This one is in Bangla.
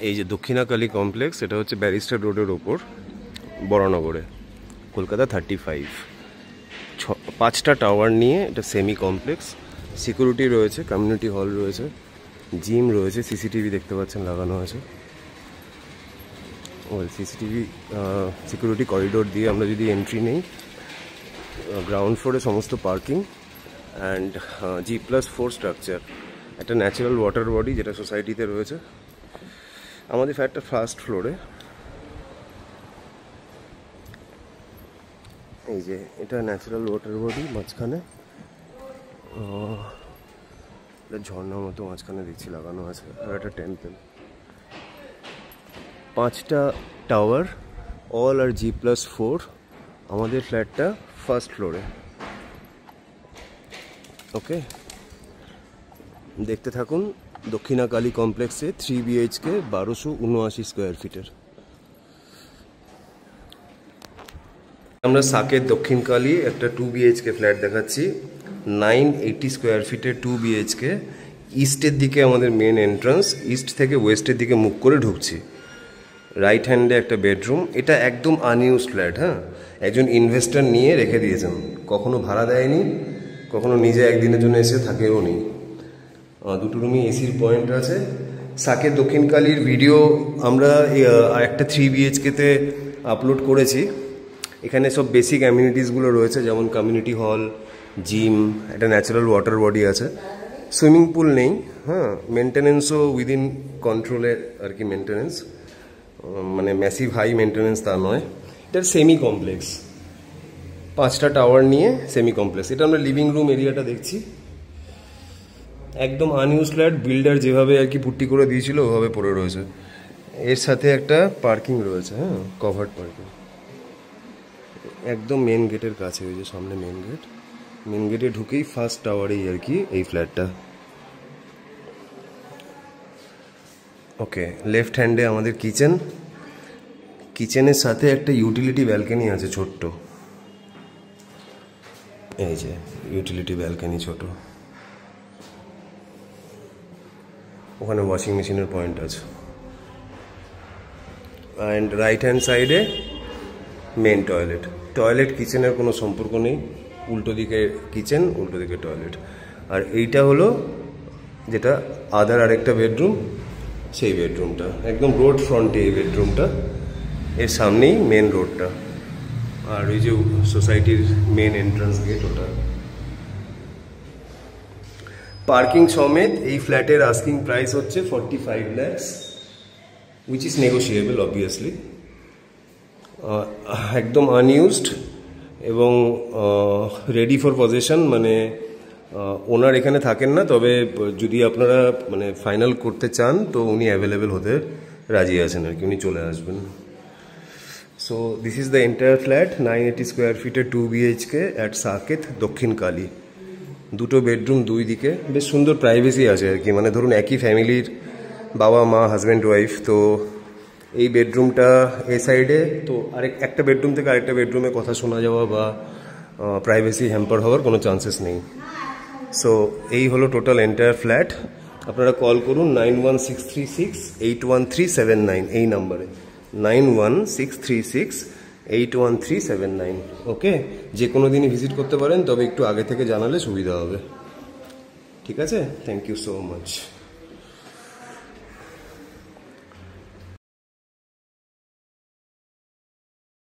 এই যে দক্ষিণাকালী কমপ্লেক্স, এটা হচ্ছে ব্যারিস্টার রোডের ওপর, বরানগরে, কলকাতা 35। 5টা টাওয়ার নিয়ে এটা সেমি কমপ্লেক্স। সিকিউরিটি রয়েছে, কমিউনিটি হল রয়েছে, জিম রয়েছে, সিসিটিভি দেখতে পাচ্ছেন লাগানো আছে। সিসিটিভি সিকিউরিটি করিডোর দিয়ে আমরা যদি এন্ট্রি নেই, গ্রাউন্ড ফ্লোরে সমস্ত পার্কিং অ্যান্ড G+4 স্ট্রাকচার, একটা ন্যাচারাল ওয়াটার বডি যেটা সোসাইটিতে রয়েছে। আমাদের ফ্ল্যাটটা ফার্স্ট ফ্লোরে। এই যে এটা ন্যাচারাল ওয়াটার বডি, মাঝখানে ঝর্ণার মতো মাঝখানে দেখছি লাগানো আছে, আর একটা টেম্পল। 5টা টাওয়ার, অল আর G+4। আমাদের ফ্ল্যাটটা ফার্স্ট ফ্লোরে। ওকে, দেখতে থাকুন। দক্ষিণাকালী কমপ্লেক্সে 3 BHK 1279 স্কোয়ার ফিটের। আমরা সাকেত দক্ষিণকালী একটা 2 BHK ফ্ল্যাট দেখাচ্ছি, 980 স্কোয়ার ফিটের 2 BHK। ইস্টের দিকে আমাদের মেন এন্ট্রান্স, ইস্ট থেকে ওয়েস্টের দিকে মুখ করে ঢুকছি। রাইট হ্যান্ডে একটা বেডরুম। এটা একদম আনইউজড ফ্ল্যাট, হ্যাঁ, একজন ইনভেস্টর নিয়ে রেখে দিয়েছেন, কখনো ভাড়া দেয়নি, কখনো নিজে একদিনের জন্য এসে থাকেও নি। 2টো রুমই এসির পয়েন্ট আছে। সাকেত দক্ষিণকালীর ভিডিও আমরা একটা 3 BHKতে আপলোড করেছি। এখানে সব বেসিক অ্যামিনিটিসগুলো রয়েছে, যেমন কমিউনিটি হল, জিম, একটা ন্যাচারাল ওয়াটার বডি আছে, সুইমিং পুল নেই, হ্যাঁ, মেনটেনেন্সও উইদিন কন্ট্রোলের আর কি মেনটেনেন্স, মানে ম্যাসিভ হাই মেনটেনেন্স তা নয়। এটা সেমি কমপ্লেক্স, 5টা টাওয়ার নিয়ে সেমি কমপ্লেক্স। এটা আমরা লিভিং রুম এরিয়াটা দেখছি, একদম আনইউজ ফ্ল্যাট। বিল্ডার যেভাবে আর কি পুট্টি করে দিয়েছিল ওভাবে পড়ে রয়েছে। এর সাথে একটা পার্কিং রয়েছে, হ্যাঁ, কভার্ড পার্কিং, একদম মেন গেটের কাছে। ওই যে সামনে মেন গেট, মেন গেটে ঢুকেই ফার্স্ট টাওয়ারেই আর কি এই ফ্ল্যাটটা। ওকে, লেফট হ্যান্ডে আমাদের কিচেন, কিচেনের সাথে একটা ইউটিলিটি ব্যালকনি আছে ছোট্ট। এই যে ইউটিলিটি ব্যালকনি ছোট, ওখানে ওয়াশিং মেশিনের পয়েন্ট আছে। অ্যান্ড রাইট হ্যান্ড সাইডে মেন টয়লেট। টয়লেট কিচেনের কোনো সম্পর্ক নেই, উল্টো দিকে কিচেন, উল্টো দিকে টয়লেট। আর এইটা হলো যেটা আদার আরেকটা বেডরুম, সেই বেডরুমটা একদম রোড ফ্রন্টে। এই বেডরুমটা, এর সামনেই মেন রোডটা, আর ওই যে সোসাইটির মেন এন্ট্রান্স গেট ওটা। পার্কিং সমেত এই ফ্ল্যাটের আস্কিং প্রাইস হচ্ছে 45 lakhs, which is negotiable obviously. একদম আনইউজড এবং রেডি ফর পজেশন, মানে ওনার এখানে থাকেন না, তবে যদি আপনারা মানে ফাইনাল করতে চান তো উনি অ্যাভেলেবেল হতে রাজি আছেন আর কি, উনি চলে আসবেন। So this is the entire flat, 980 square ফিটের 2 BHK অ্যাট সাকেত দক্ষিণকালী। 2টো বেডরুম, 2 দিকে বেশ সুন্দর প্রাইভেসি আছে আর কি, মানে ধরুন একই ফ্যামিলির বাবা মা, হাজব্যান্ড ওয়াইফ, তো এই বেডরুমটা এ সাইডে, তো একটা বেডরুম থেকে আরেকটা বেডরুমে কথা শোনা যাওয়া বা প্রাইভেসি হ্যাম্পার হওয়ার কোনো চান্সেস নেই। সো এই হলো টোটাল এন্টায়ার ফ্ল্যাট। আপনারা কল করুন 9163681379 এই নাম্বারে, 9163681379। ওকে, যে কোনো দিনই ভিজিট করতে পারেন, তবে একটু আগে থেকে জানালে সুবিধা হবে। ঠিক আছে, থ্যাংক ইউ সো মাচ।